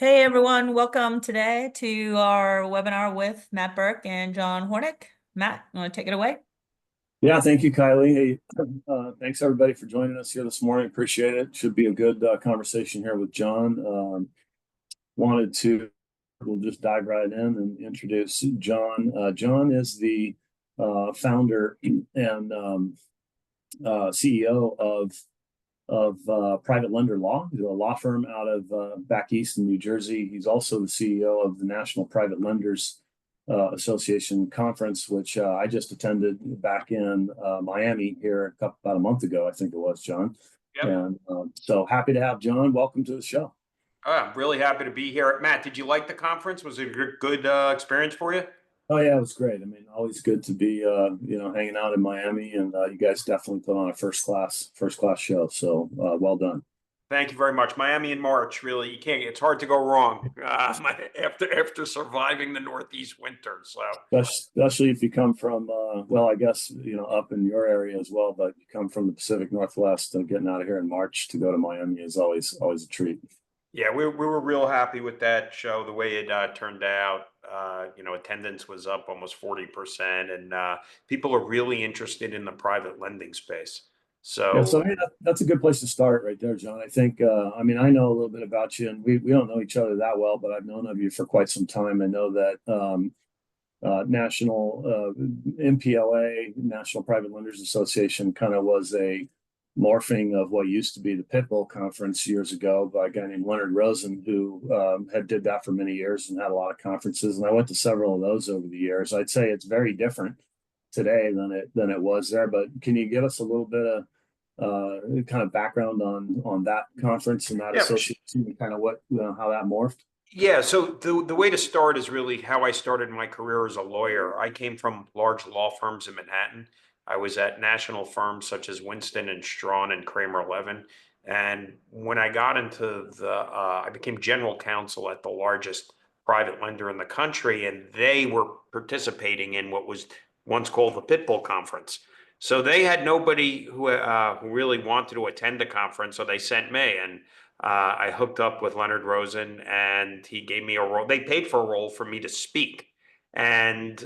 Hey everyone, welcome today to our webinar with Matt Burk and Jon Hornik. Matt, you want to take it away? Yeah, thank you, Kylie. Hey, thanks everybody for joining us here this morning. Appreciate it. Should be a good conversation here with Jon. We'll just dive right in and introduce Jon. Jon is the founder and CEO of Private Lender Law. He's a law firm out of back east in New Jersey. He's also the CEO of the National Private Lenders Association conference, which I just attended back in Miami here about a month ago, I think it was, Jon. Yep. And so happy to have Jon. Welcome to the show. I'm really happy to be here. Matt, did you like the conference? Was it a good experience for you? Oh yeah, it was great. I mean, always good to be hanging out in Miami, and you guys definitely put on a first class show. So well done. Thank you very much. Miami in March, really, you can't. It's hard to go wrong after surviving the Northeast winter. So Especially if you come from well, I guess up in your area as well, but you come from the Pacific Northwest, and getting out of here in March to go to Miami is always a treat. yeah, we were real happy with that show, the way it turned out. Attendance was up almost 40%, and people are really interested in the private lending space. Yeah, So so I mean, that's a good place to start right there, Jon. I think, I mean, I know a little bit about you, and we don't know each other that well, but I've known of you for quite some time. I know that National NPLA, National Private Lenders Association, kind of was a morphing of what used to be the Pitbull Conference years ago by a guy named Leonard Rosen, who had did that for many years and had a lot of conferences. And I went to several of those over the years. I'd say it's very different today than it was there. But can you give us a little bit of kind of background on that conference and that association and kind of what how that morphed? yeah, so the way to start is really how I started my career as a lawyer. I came from large law firms in Manhattan. I was at national firms such as Winston and Strawn and Kramer Levin. And when I got into I became general counsel at the largest private lender in the country, and they were participating in what was once called the Pitbull Conference. So they had nobody who really wanted to attend the conference, so they sent me, and I hooked up with Leonard Rosen, and he gave me a role. They paid for a role for me to speak, and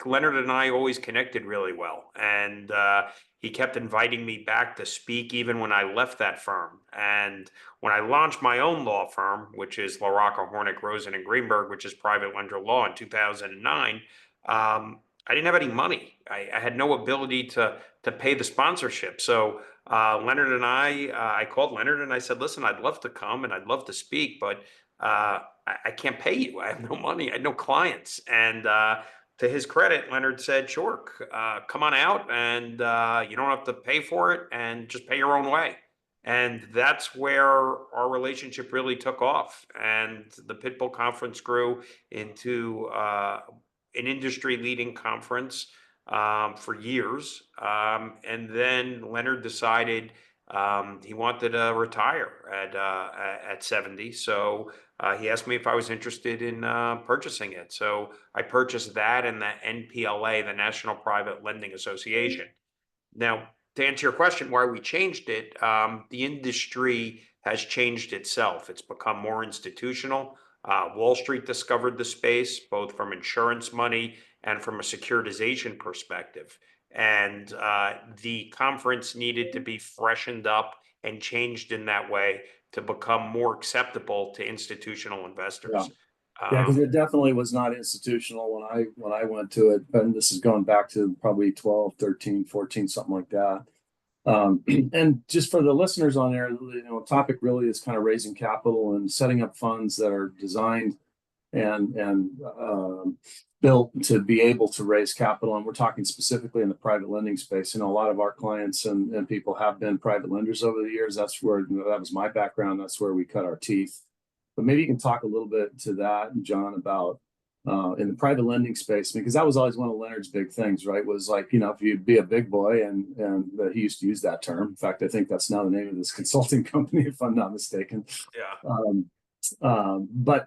Leonard and I always connected really well, and he kept inviting me back to speak even when I left that firm. And when I launched my own law firm, which is LaRocca, Hornik, Rosen and Greenberg, which is private lender law, in 2009. I didn't have any money. I had no ability to pay the sponsorship. So Leonard and I called Leonard and I said, listen, I'd love to come and I'd love to speak, but I can't pay you. I have no money. I had no clients. And to his credit, Leonard said, sure, come on out, and you don't have to pay for it, and just pay your own way. And that's where our relationship really took off. And the Pitbull Conference grew into an industry-leading conference for years. And then Leonard decided he wanted to retire at 70. So he asked me if I was interested in purchasing it. So I purchased that and the NPLA, the National Private Lending Association. Now, to answer your question, why we changed it, the industry has changed itself. It's become more institutional. Wall Street discovered the space, both from insurance money and from a securitization perspective. And the conference needed to be freshened up and changed in that way to become more acceptable to institutional investors. Yeah. Yeah, because it definitely was not institutional when I went to it, and this is going back to probably 12, 13, 14, something like that. And just for the listeners on there, topic really is kind of raising capital and setting up funds that are designed and built to be able to raise capital. And we're talking specifically in the private lending space. A lot of our clients and people have been private lenders over the years. That was my background. That's where we cut our teeth. But maybe you can talk a little bit to that, Jon, about in the private lending space, because that was always one of Leonard's big things, right? Was like, if you'd be a big boy, and he used to use that term. In fact, I think that's now the name of this consulting company, if I'm not mistaken. Yeah. But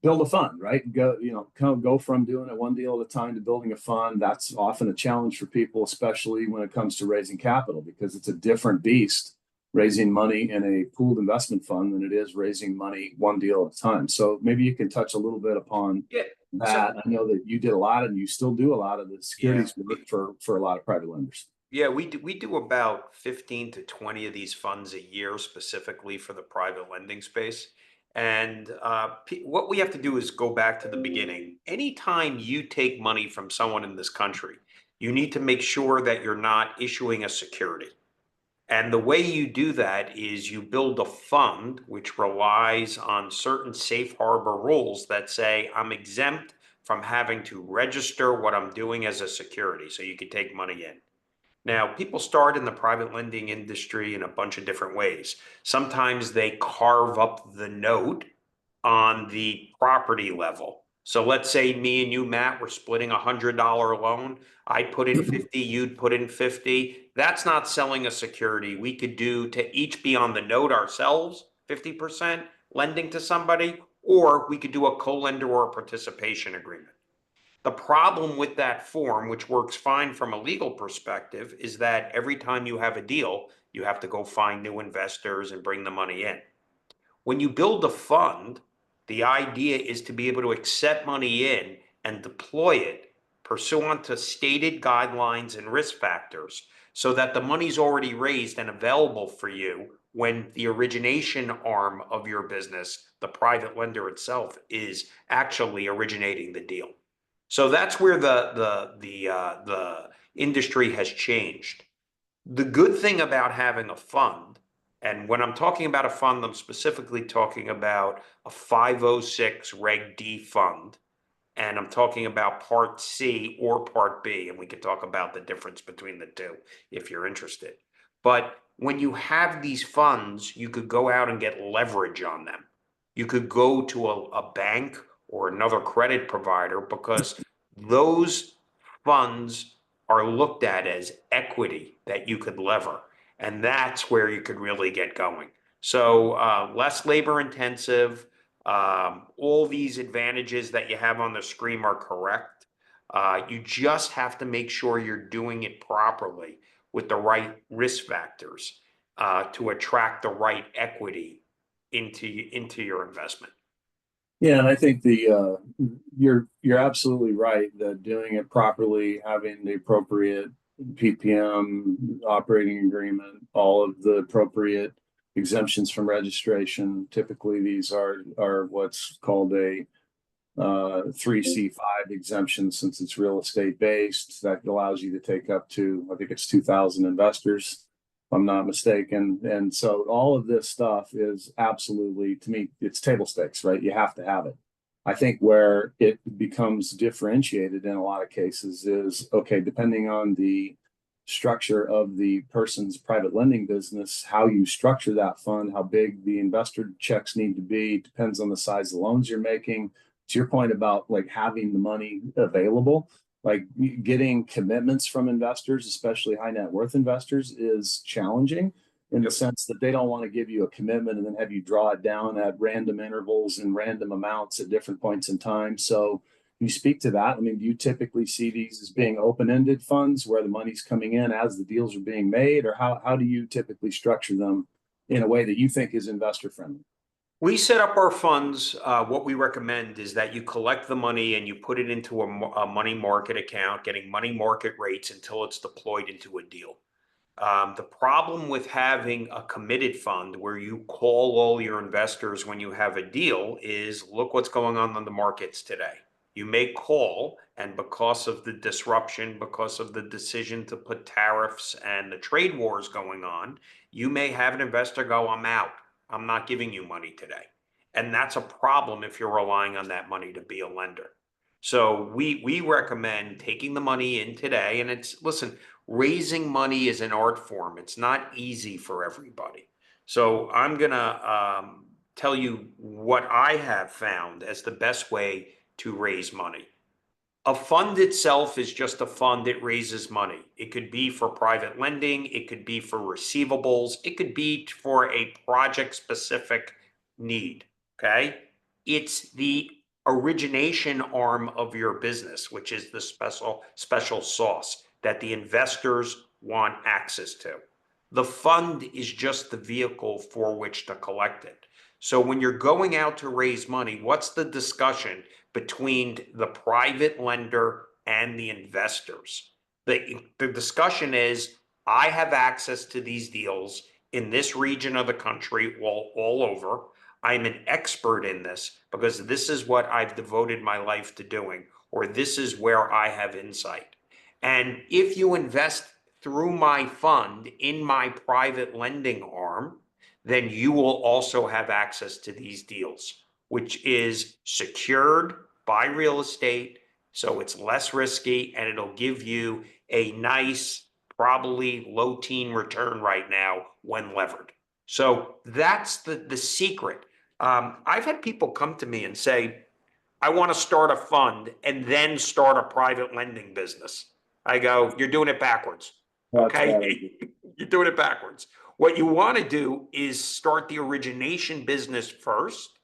build a fund, right? Go from doing it one deal at a time to building a fund. That's often a challenge for people, especially when it comes to raising capital, because it's a different beast raising money in a pooled investment fund than it is raising money one deal at a time. So maybe you can touch a little bit upon Yeah. that. I know that you did a lot and you still do a lot of the securities work for a lot of private lenders. Yeah, we do about 15 to 20 of these funds a year specifically for the private lending space. And what we have to do is go back to the beginning. Anytime you take money from someone in this country, you need to make sure that you're not issuing a security. And the way you do that is you build a fund which relies on certain safe harbor rules that say I'm exempt from having to register what I'm doing as a security, so you can take money in. Now, people start in the private lending industry in a bunch of different ways. Sometimes they carve up the note on the property level. So let's say me and you, Matt, we're splitting $100 loan. I put in 50, you'd put in 50. That's not selling a security. We could do to each be on the note ourselves, 50% lending to somebody, or we could do a co-lender or a participation agreement. The problem with that form, which works fine from a legal perspective, is that every time you have a deal, you have to go find new investors and bring the money in. When you build a fund, the idea is to be able to accept money in and deploy it pursuant to stated guidelines and risk factors so that the money's already raised and available for you when the origination arm of your business, the private lender itself, is actually originating the deal. So that's where the industry has changed. The good thing about having a fund, and when I'm talking about a fund, I'm specifically talking about a 506 Reg D fund, and I'm talking about Part C or Part B, and we could talk about the difference between the two if you're interested. But when you have these funds, you could go out and get leverage on them. You could go to a bank or another credit provider because those funds are looked at as equity that you could lever. And that's where you could really get going. So less labor intensive. All these advantages that you have on the screen are correct. You just have to make sure you're doing it properly with the right risk factors to attract the right equity into your investment. Yeah, and I think you're absolutely right that doing it properly, having the appropriate PPM operating agreement, all of the appropriate exemptions from registration. Typically, these are what's called a 3C5 exemption since it's real estate based. That allows you to take up to, I think it's 2,000 investors, if I'm not mistaken. And so all of this stuff is absolutely, to me, it's table stakes, right? You have to have it. I think where it becomes differentiated in a lot of cases is, okay, depending on the structure of the person's private lending business, how you structure that fund, how big the investor checks need to be, depends on the size of the loans you're making. To your point about like having the money available, like getting commitments from investors, especially high net worth investors, is challenging in the sense that they don't want to give you a commitment and then have you draw it down at random intervals and random amounts at different points in time. So you speak to that. I mean, do you typically see these as being open-ended funds where the money's coming in as the deals are being made, or how do you typically structure them in a way that you think is investor friendly? We set up our funds. What we recommend is that you collect the money and you put it into a money market account, getting money market rates until it's deployed into a deal. The problem with having a committed fund where you call all your investors when you have a deal is look what's going on the markets today. You may call, and because of the disruption, because of the decision to put tariffs and the trade wars going on, you may have an investor go, I'm out. I'm not giving you money today. And that's a problem if you're relying on that money to be a lender. So we recommend taking the money in today. And it's, listen, raising money is an art form. It's not easy for everybody. So I'm going to tell you what I have found as the best way to raise money. A fund itself is just a fund that raises money. It could be for private lending. It could be for receivables. It could be for a project specific need. Okay. It's the origination arm of your business, which is the special sauce that the investors want access to. The fund is just the vehicle for which to collect it. So when you're going out to raise money, what's the discussion between the private lender and the investors? The discussion is, I have access to these deals in this region of the country, all over. I'm an expert in this because this is what I've devoted my life to doing, or this is where I have insight. And if you invest through my fund in my private lending arm, then you will also have access to these deals, which is secured by real estate. So it's less risky and it'll give you a nice, probably low teen return right now when levered. So that's the secret. I've had people come to me and say, I want to start a fund and then start a private lending business. I go, you're doing it backwards. That's bad. Okay. You're doing it backwards. What you want to do is start the origination business first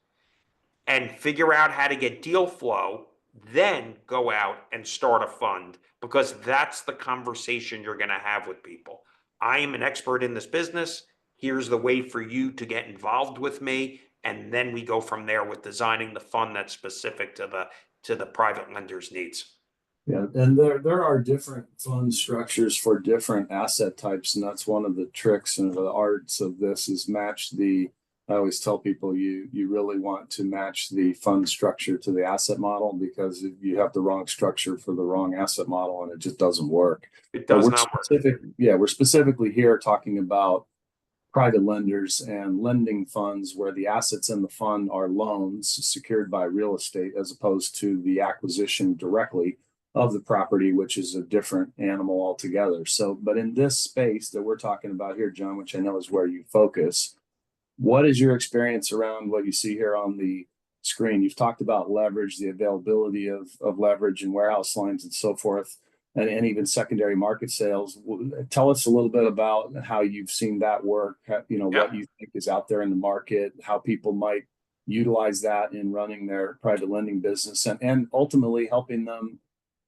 and figure out how to get deal flow, then go out and start a fund, because that's the conversation you're going to have with people. I am an expert in this business. Here's the way for you to get involved with me. And then we go from there with designing the fund that's specific to the private lender's needs. Yeah, and there are different fund structures for different asset types, and that's one of the tricks and the arts of this is match the. I always tell people you really want to match the fund structure to the asset model, because if you have the wrong structure for the wrong asset model, and it just doesn't work. It does not work. We're specifically here talking about private lenders and lending funds where the assets in the fund are loans secured by real estate, as opposed to the acquisition directly of the property, which is a different animal altogether. So, but in this space that we're talking about here, John, which I know is where you focus, what is your experience around what you see here on the screen? You've talked about leverage, the availability of leverage and warehouse lines and so forth, and even secondary market sales. Tell us a little bit about how you've seen that work, what you think is out there in the market, how people might utilize that in running their private lending business, and ultimately helping them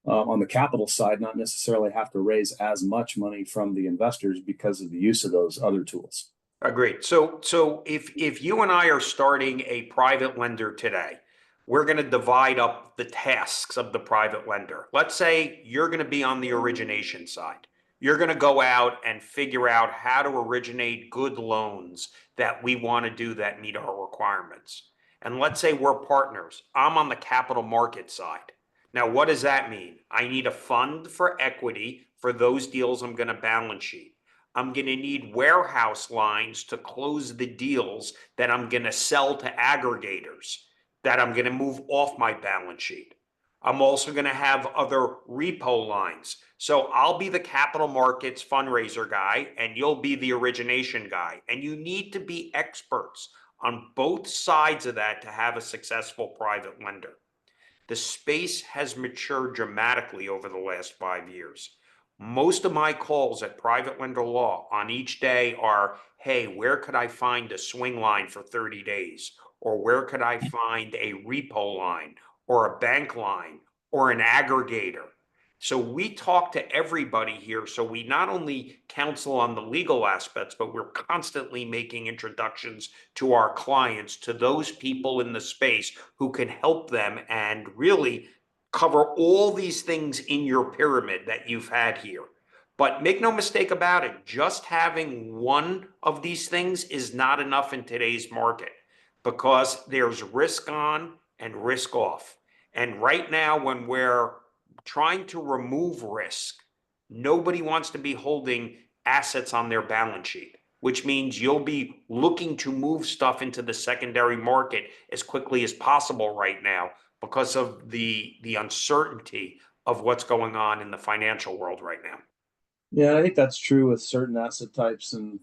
on the capital side, not necessarily have to raise as much money from the investors because of the use of those other tools. Agreed. So if you and I are starting a private lender today, we're going to divide up the tasks of the private lender. Let's say you're going to be on the origination side. You're going to go out and figure out how to originate good loans that we want to do that meet our requirements. And let's say we're partners. I'm on the capital market side. Now, what does that mean? I need a fund for equity for those deals I'm going to balance sheet. I'm going to need warehouse lines to close the deals that I'm going to sell to aggregators, that I'm going to move off my balance sheet. I'm also going to have other repo lines. So I'll be the capital markets fundraiser guy, and you'll be the origination guy. And you need to be experts on both sides of that to have a successful private lender. The space has matured dramatically over the last 5 years. Most of my calls at Private Lender Law on each day are, hey, where could I find a swing line for 30 days? Or where could I find a repo line or a bank line or an aggregator? So we talk to everybody here. So we not only counsel on the legal aspects, but we're constantly making introductions to our clients, to those people in the space who can help them and really cover all these things in your pyramid that you've had here. But make no mistake about it, just having one of these things is not enough in today's market, because there's risk on and risk off. And right now, when we're trying to remove risk, nobody wants to be holding assets on their balance sheet, which means you'll be looking to move stuff into the secondary market as quickly as possible right now because of the uncertainty of what's going on in the financial world right now. Yeah, I think that's true with certain asset types, and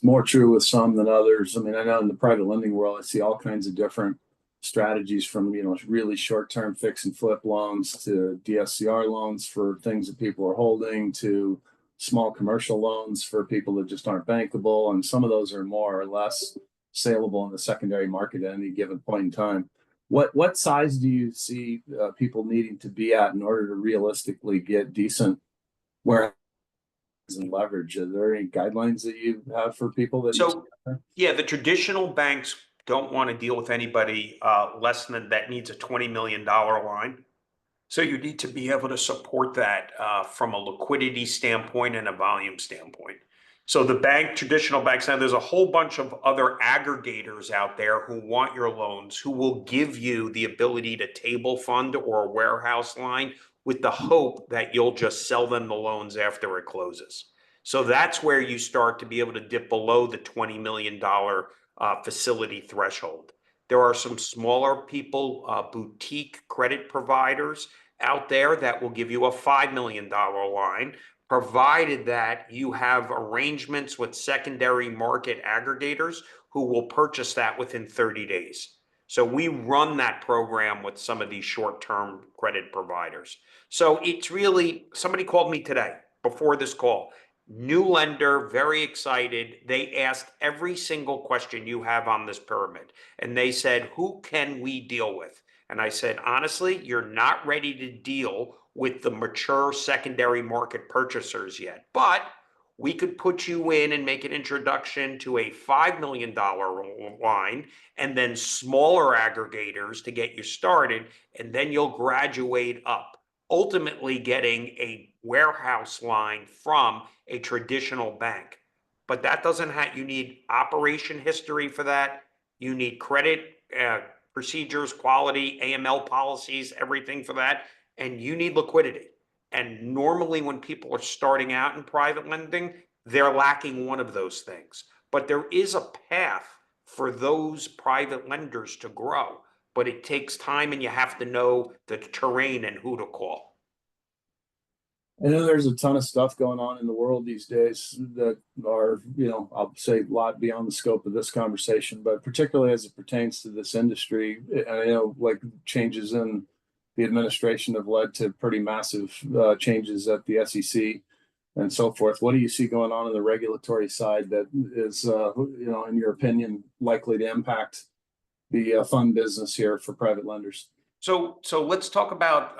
more true with some than others. I mean, I know in the private lending world, I see all kinds of different strategies, from really short-term fix and flip loans to DSCR loans for things that people are holding, to small commercial loans for people that just aren't bankable, and some of those are more or less saleable in the secondary market at any given point in time. What size do you see people needing to be at in order to realistically get decent warehouse and leverage. Are there any guidelines that you have for people that? So, yeah, the traditional banks don't want to deal with anybody less than that needs a $20 million line. So you need to be able to support that from a liquidity standpoint and a volume standpoint. So traditional banks, now there's a whole bunch of other aggregators out there who want your loans, who will give you the ability to table fund or a warehouse line with the hope that you'll just sell them the loans after it closes. So that's where you start to be able to dip below the $20 million facility threshold. There are some smaller people, boutique credit providers out there that will give you a $5 million line, provided that you have arrangements with secondary market aggregators who will purchase that within 30 days. So we run that program with some of these short-term credit providers. So it's really, somebody called me today before this call, new lender, very excited. They asked every single question you have on this pyramid. And they said, who can we deal with? And I said, honestly, you're not ready to deal with the mature secondary market purchasers yet, but we could put you in and make an introduction to a $5 million line and then smaller aggregators to get you started. And then you'll graduate up, ultimately getting a warehouse line from a traditional bank. But that doesn't have, you need operation history for that. You need credit procedures, quality, AML policies, everything for that. And you need liquidity. And normally when people are starting out in private lending, they're lacking one of those things. But there is a path for those private lenders to grow, but it takes time and you have to know the terrain and who to call. I know there's a ton of stuff going on in the world these days that are, I'll say a lot beyond the scope of this conversation, but particularly as it pertains to this industry, I know like changes in the administration have led to pretty massive changes at the SEC and so forth. What do you see going on in the regulatory side that is, in your opinion, likely to impact the fund business here for private lenders? So let's talk about,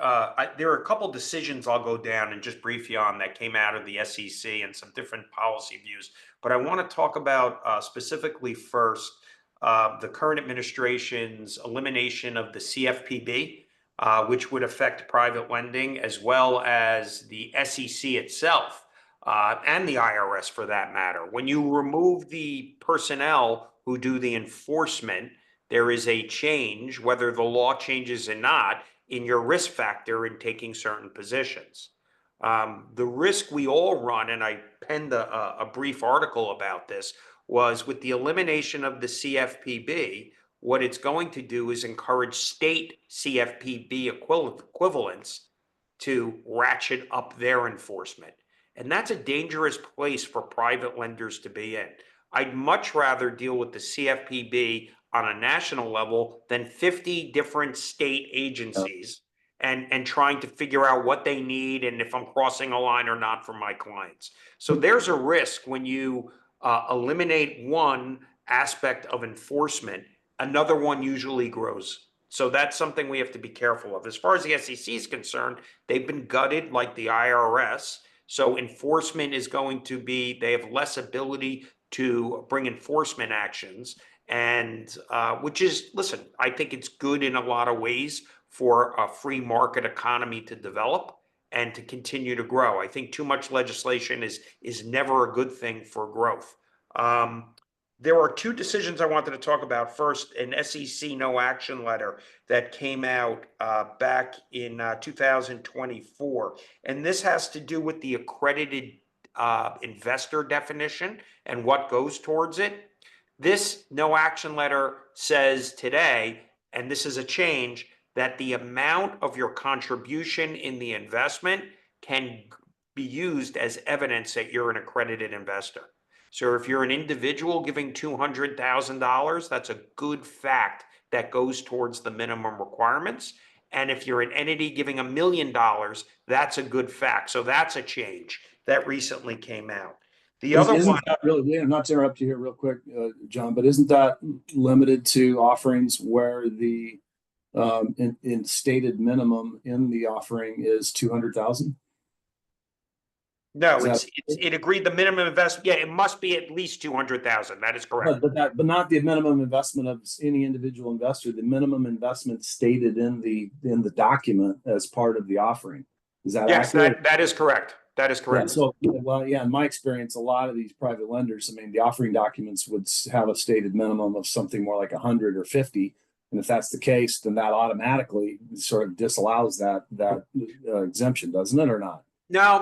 there are a couple decisions I'll go down and just brief you on that came out of the SEC and some different policy views. But I want to talk about specifically first the current administration's elimination of the CFPB, which would affect private lending, as well as the SEC itself and the IRS for that matter. When you remove the personnel who do the enforcement, there is a change, whether the law changes or not, in your risk factor in taking certain positions. The risk we all run, and I penned a brief article about this, was with the elimination of the CFPB, what it's going to do is encourage state CFPB equivalents to ratchet up their enforcement. And that's a dangerous place for private lenders to be in. I'd much rather deal with the CFPB on a national level than 50 different state agencies and trying to figure out what they need and if I'm crossing a line or not for my clients. So there's a risk when you eliminate one aspect of enforcement, another one usually grows. So that's something we have to be careful of. As far as the SEC is concerned, they've been gutted like the IRS. So enforcement is going to be, they have less ability to bring enforcement actions. And which is, listen, I think it's good in a lot of ways for a free market economy to develop and to continue to grow. I think too much legislation is never a good thing for growth. There are two decisions I wanted to talk about. First, an SEC no action letter that came out back in 2024. And this has to do with the accredited investor definition and what goes towards it. This no action letter says today, and this is a change, that the amount of your contribution in the investment can be used as evidence that you're an accredited investor. So if you're an individual giving $200,000, that's a good fact that goes towards the minimum requirements. And if you're an entity giving $1 million, that's a good fact. So that's a change that recently came out. The other one, that really, not to interrupt you here real quick, John, but isn't that limited to offerings where the in stated minimum in the offering is 200,000? No, Is it agreed the minimum investment. Yeah, it must be at least 200,000. That is correct. but not the minimum investment of any individual investor. The minimum investment stated in the document as part of the offering. Is that Yes, accurate? that is correct. That is Yeah. correct. So, well, yeah. In my experience, a lot of these private lenders, I mean, the offering documents would have a stated minimum of something more like 100 or 50. And if that's the case, then that automatically sort of disallows that exemption, doesn't it, or not? No,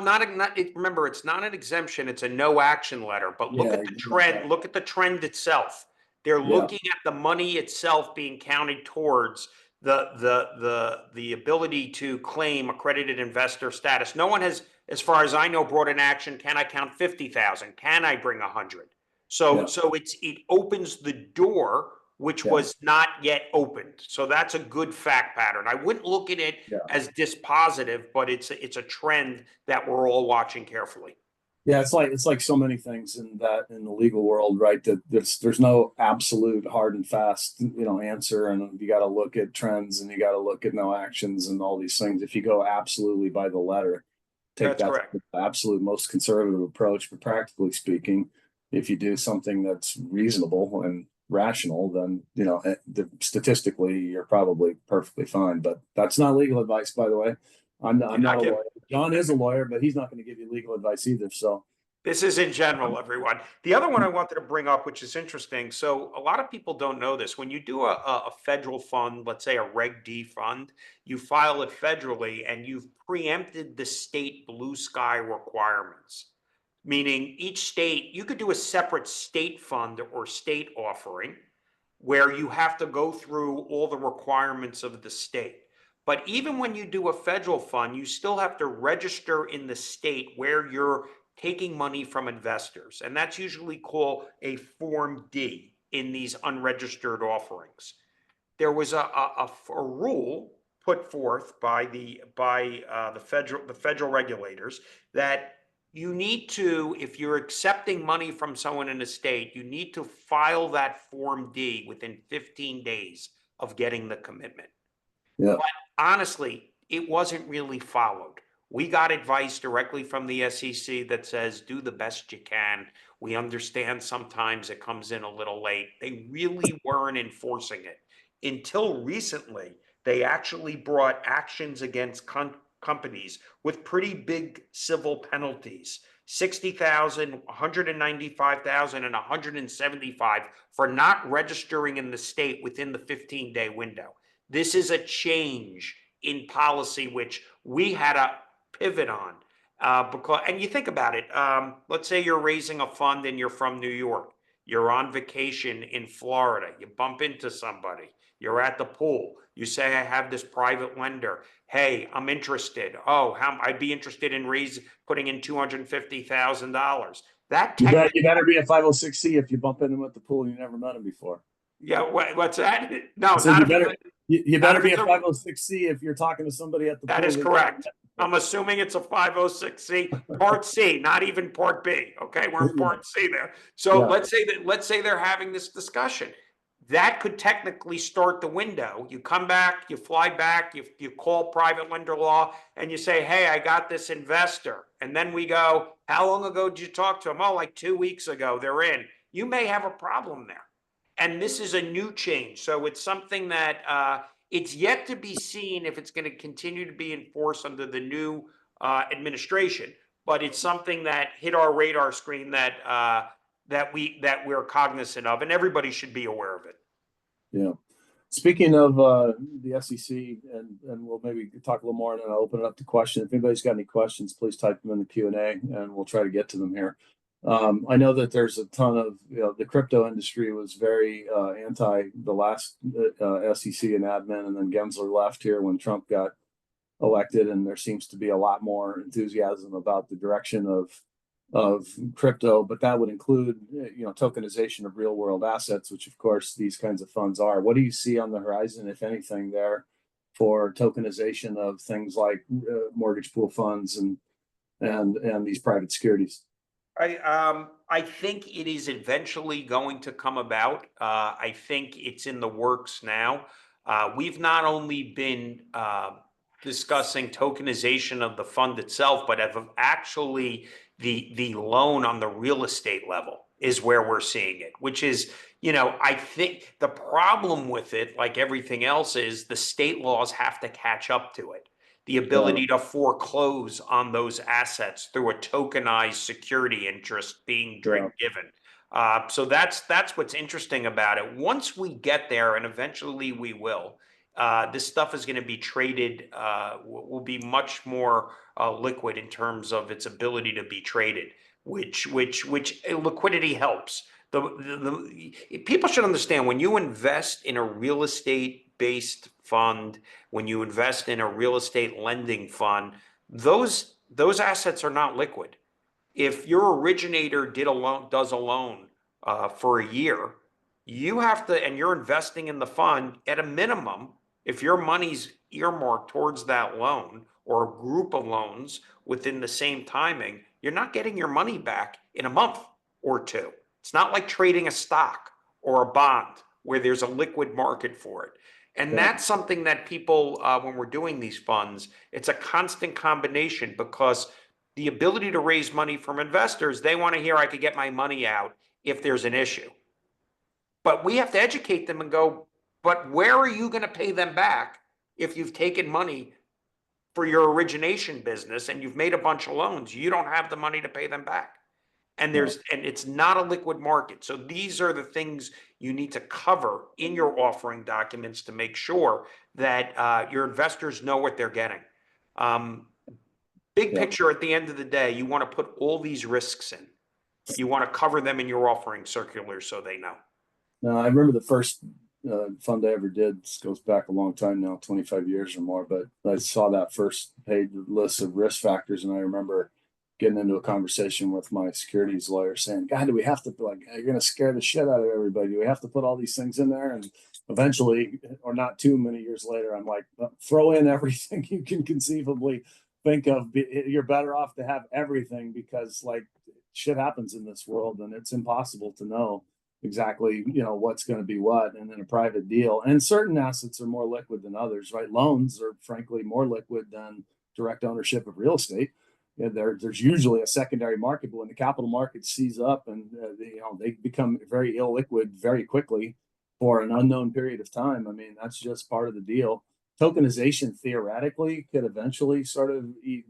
remember, it's not an exemption, it's a no action letter, but look Yeah, at the trend, look at the trend itself. They're yeah, looking at the money itself being counted towards the ability to claim accredited investor status. No one has, as far as I know, brought an action. Can I count 50,000? Can I bring 100? So yeah, it opens the door, which yeah, was not yet opened. So that's a good fact pattern. I wouldn't look at it yeah. as dispositive, but it's a trend that we're all watching carefully. Yeah, it's like so many things in the legal world, right? That there's no absolute hard and fast, answer, and you got to look at trends and you got to look at no actions and all these things. If you go absolutely by the letter, take That's that correct. the absolute most conservative approach. But practically speaking, if you do something that's reasonable and rational, then statistically you're probably perfectly fine. But that's not legal advice, by the way. I'm not a lawyer. Jon is a lawyer, but he's not going to give you legal advice either. So This is in general, everyone. The other one I wanted to bring up, which is interesting. So a lot of people don't know this. When you do a federal fund, let's say a Reg D fund, you file it federally and you've preempted the state blue sky requirements. Meaning each state, you could do a separate state fund or state offering where you have to go through all the requirements of the state. But even when you do a federal fund, you still have to register in the state where you're taking money from investors. And that's usually called a Form D in these unregistered offerings. There was a rule put forth by the federal regulators that you need to, if you're accepting money from someone in a state, you need to file that Form D within 15 days of getting the commitment. yeah, But honestly, it wasn't really followed. We got advice directly from the SEC that says, do the best you can. We understand sometimes it comes in a little late. They really weren't enforcing it. Until recently, they actually brought actions against companies with pretty big civil penalties. 60,000, 195,000, and 175 for not registering in the state within the 15-day window. This is a change in policy, which we had to pivot on. And you think about it, let's say you're raising a fund and you're from New York. You're on vacation in Florida. You bump into somebody. You're at the pool. You say, I have this private lender. Hey, I'm interested. Oh, I'd be interested in putting in $250,000. you better be a 506c if you bump into him at the pool and you never met him before. Yeah, what's that? No, So not you better be a it's 506c if you're talking to somebody at the pool. That is correct. I'm assuming it's a 506c, Part C, not even Part B. Okay, we're in Part C there. So Yeah. let's say they're having this discussion. That could technically start the window. You come back, you fly back, you call private lender law, and you say, hey, I got this investor. And then we go, how long ago did you talk to them? Oh, like 2 weeks ago, they're in. You may have a problem there. And this is a new change. So it's something that it's yet to be seen if it's going to continue to be enforced under the new administration. But it's something that hit our radar screen that we're cognizant of, and everybody should be aware of it. Yeah. Speaking of the SEC, and we'll maybe talk a little more, and then I'll open it up to questions. If anybody's got any questions, please type them in the Q&A, and we'll try to get to them here. I know that there's a ton of, the crypto industry was very anti the last SEC and admin, and then Gensler left here when Trump got elected, and there seems to be a lot more enthusiasm about the direction of crypto, but that would include, tokenization of real world assets, which of course these kinds of funds are. What do you see on the horizon, if anything, there for tokenization of things like mortgage pool funds and these private securities? I think it is eventually going to come about. I think it's in the works now. We've not only been discussing tokenization of the fund itself, but of actually the loan on the real estate level is where we're seeing it, which is, I think the problem with it, like everything else, is the state laws have to catch up to it. The ability to foreclose on those assets through a tokenized security interest being given. So that's what's interesting about it. Once we get there, and eventually we will, this stuff is going to be traded, will be much more liquid in terms of its ability to be traded, which liquidity helps. People should understand, when you invest in a real estate based fund, when you invest in a real estate lending fund, those assets are not liquid. If your originator does a loan for a year, you have to, and you're investing in the fund, at a minimum, if your money's earmarked towards that loan or a group of loans within the same timing, you're not getting your money back in a month or two. It's not like trading a stock or a bond where there's a liquid market for it. And that's something that people, when we're doing these funds, it's a constant combination, because the ability to raise money from investors, they want to hear, I could get my money out if there's an issue. But we have to educate them and go, but where are you going to pay them back if you've taken money for your origination business and you've made a bunch of loans? You don't have the money to pay them back. And it's not a liquid market. So these are the things you need to cover in your offering documents to make sure that your investors know what they're getting. Big picture, at the end of the day, you want to put all these risks in. You want to cover them in your offering circulars so they know. Now, I remember the first fund I ever did. This goes back a long time now, 25 years or more, but I saw that first page list of risk factors, and I remember getting into a conversation with my securities lawyer saying, God, do we have to, like, you're going to scare the shit out of everybody. Do we have to put all these things in there? And eventually, or not too many years later, I'm like, throw in everything you can conceivably think of. You're better off to have everything, because like shit happens in this world and it's impossible to know exactly, what's going to be what. And in a private deal, and certain assets are more liquid than others, right? Loans are frankly more liquid than direct ownership of real estate. There's usually a secondary market, but when the capital market seize up and they become very illiquid very quickly for an unknown period of time, I mean, that's just part of the deal. Tokenization theoretically could eventually sort of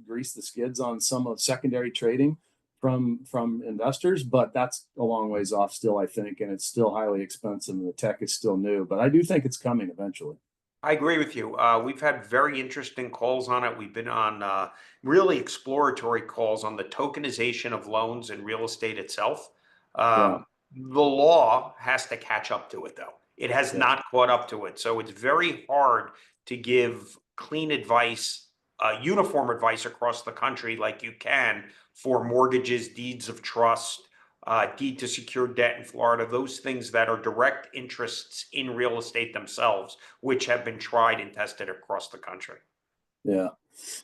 grease the skids on some of secondary trading from investors, but that's a long ways off still, I think, and it's still highly expensive and the tech is still new, but I do think it's coming eventually. I agree with you. We've had very interesting calls on it. We've been on really exploratory calls on the tokenization of loans and real estate itself. The law has to catch up to it, though. It has not caught up to it. So it's very hard to give clean advice, uniform advice across the country like you can for mortgages, deeds of trust, deed to secure debt in Florida, those things that are direct interests in real estate themselves, which have been tried and tested across the country. Yeah.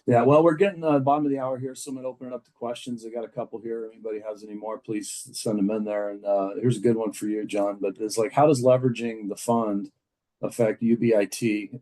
Well, we're getting the bottom of the hour here, so I'm going to open it up to questions. I got a couple here. If anybody has any more, please send them in there. And here's a good one for you, John. But it's like, how does leveraging the fund affect UBIT,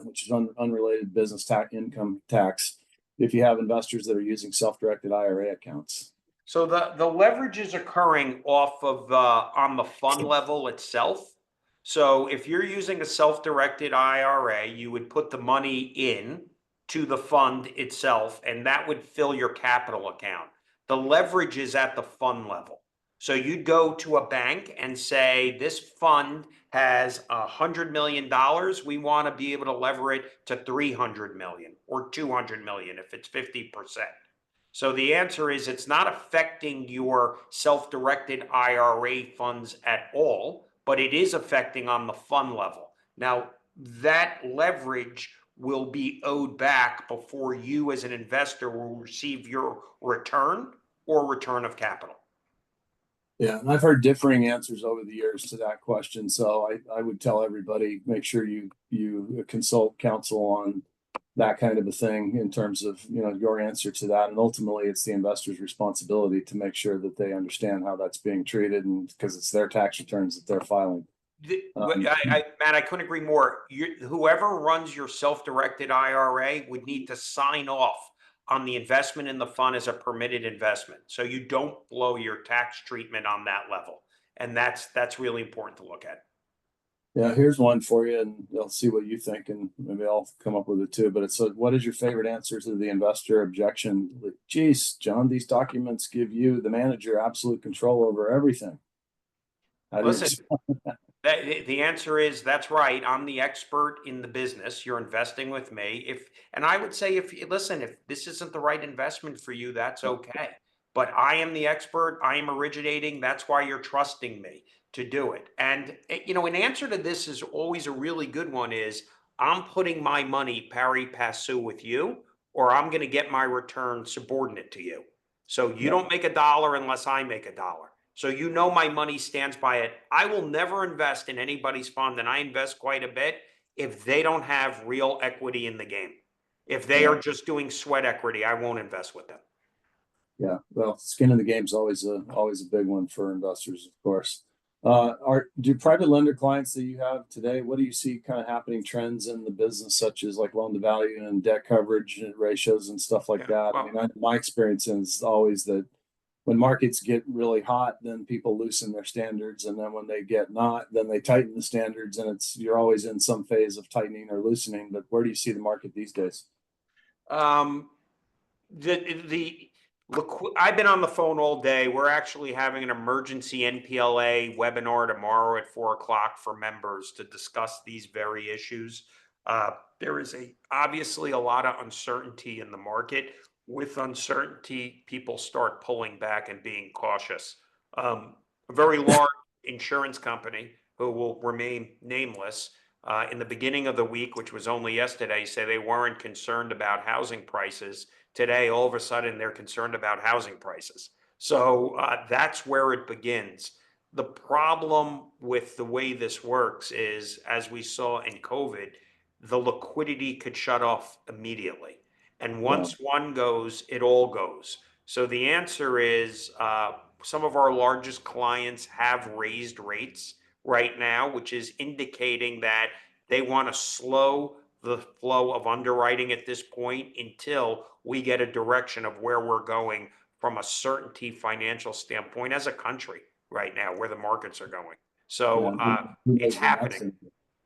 which is unrelated business income tax, if you have investors that are using self-directed IRA accounts? So the leverage is occurring off of on the fund level itself. So if you're using a self-directed IRA, you would put the money in to the fund itself, and that would fill your capital account. The leverage is at the fund level. So you'd go to a bank and say, this fund has $100 million. We want to be able to lever it to 300 million or 200 million if it's 50%. So the answer is, it's not affecting your self-directed IRA funds at all, but it is affecting on the fund level. Now, that leverage will be owed back before you as an investor will receive your return or return of capital. Yeah, and I've heard differing answers over the years to that question. So I would tell everybody, make sure you consult counsel on that kind of a thing in terms of, your answer to that. And ultimately, it's the investor's responsibility to make sure that they understand how that's being treated, and because it's their tax returns that they're filing. Matt, I couldn't agree more. Whoever runs your self-directed IRA would need to sign off on the investment in the fund as a permitted investment. So you don't blow your tax treatment on that level. And that's really important to look at. Yeah, here's one for you, and I'll see what you think, and maybe I'll come up with it too. But it's what is your favorite answer to the investor objection? Like, geez, John, these documents give you, the manager, absolute control over everything. Listen, the answer is that's right. I'm the expert in the business. You're investing with me. And I would say, if this isn't the right investment for you, that's okay. But I am the expert. I am originating. That's why you're trusting me to do it. And, an answer to this is always a really good one is I'm putting my money pari passu with you, or I'm going to get my return subordinate to you. So you don't make a dollar unless I make a dollar. So my money stands by it. I will never invest in anybody's fund, and I invest quite a bit, if they don't have real equity in the game. If they are just doing sweat equity, I won't invest with them. Yeah, well, skin in the game is always a big one for investors, of course. Do private lender clients that you have today, what do you see kind of happening trends in the business, such as like loan to value and debt coverage ratios and stuff like that? Well, I mean, my experience is always that when markets get really hot, then people loosen their standards, and then when they get not, then they tighten the standards, and you're always in some phase of tightening or loosening. But where do you see the market these days? I've been on the phone all day. We're actually having an emergency NPLA webinar tomorrow at 4:00 for members to discuss these very issues. There is obviously a lot of uncertainty in the market. With uncertainty, people start pulling back and being cautious. A very large insurance company, who will remain nameless, in the beginning of the week, which was only yesterday, say they weren't concerned about housing prices. Today, all of a sudden, they're concerned about housing prices. So that's where it begins. The problem with the way this works is, as we saw in COVID, the liquidity could shut off immediately. And once one goes, it all goes. So the answer is some of our largest clients have raised rates right now, which is indicating that they want to slow the flow of underwriting at this point until we get a direction of where we're going from a certainty financial standpoint as a country right now, where the markets are going. So it's happening.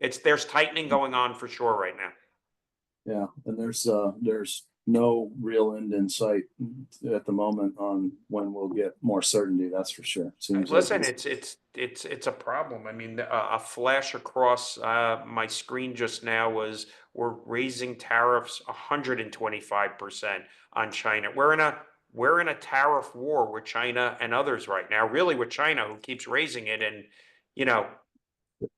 There's tightening going on for sure right now. Yeah, and there's no real end in sight at the moment on when we'll get more certainty. That's for sure. Listen, it's a problem. I mean, a flash across my screen just now was we're raising tariffs 125% on China. We're in a tariff war with China and others right now. Really, with China, who keeps raising it. And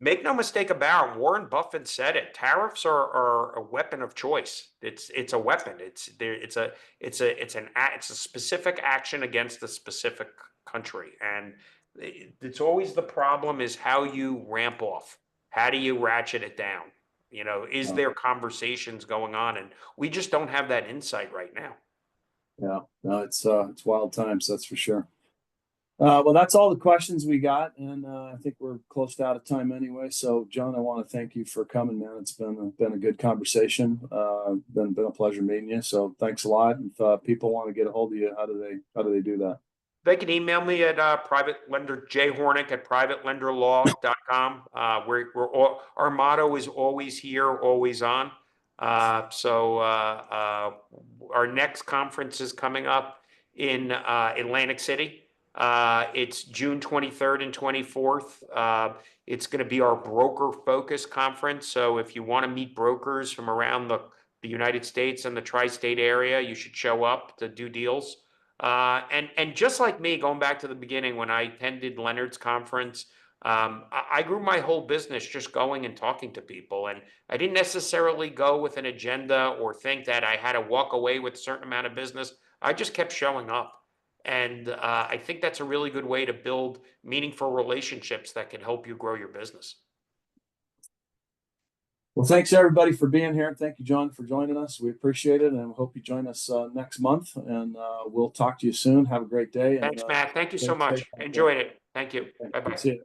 make no mistake about it, Warren Buffett said it. Tariffs are a weapon of choice. It's a weapon. It's a specific action against a specific country, and it's always the problem is how you ramp off. How do you ratchet it down? Is there conversations going on? And we just don't have that insight right now. Yeah, no, it's wild times, that's for sure. Well, that's all the questions we got, and I think we're close to out of time anyway. So, John, I want to thank you for coming, man. It's been a good conversation. Been a pleasure meeting you. So, thanks a lot. If people want to get a hold of you, how do they do that? They can email me at private lender Hornik at privatelenderlaw.com. Our motto is always here, always on. So our next conference is coming up in Atlantic City. It's June 23rd and 24th. It's going to be our broker focus conference. So if you want to meet brokers from around the United States and the tri-state area, you should show up to do deals. And just like me, going back to the beginning, when I attended Leonard's conference, I grew my whole business just going and talking to people. And I didn't necessarily go with an agenda or think that I had to walk away with a certain amount of business. I just kept showing up. And I think that's a really good way to build meaningful relationships that can help you grow your business. Well, thanks everybody for being here. Thank you, John, for joining us. We appreciate it, and hope you join us next month. And we'll talk to you soon. Have a great day. Thanks, Matt. Thank you so much. Enjoyed it. Thank you. Bye-bye. See you.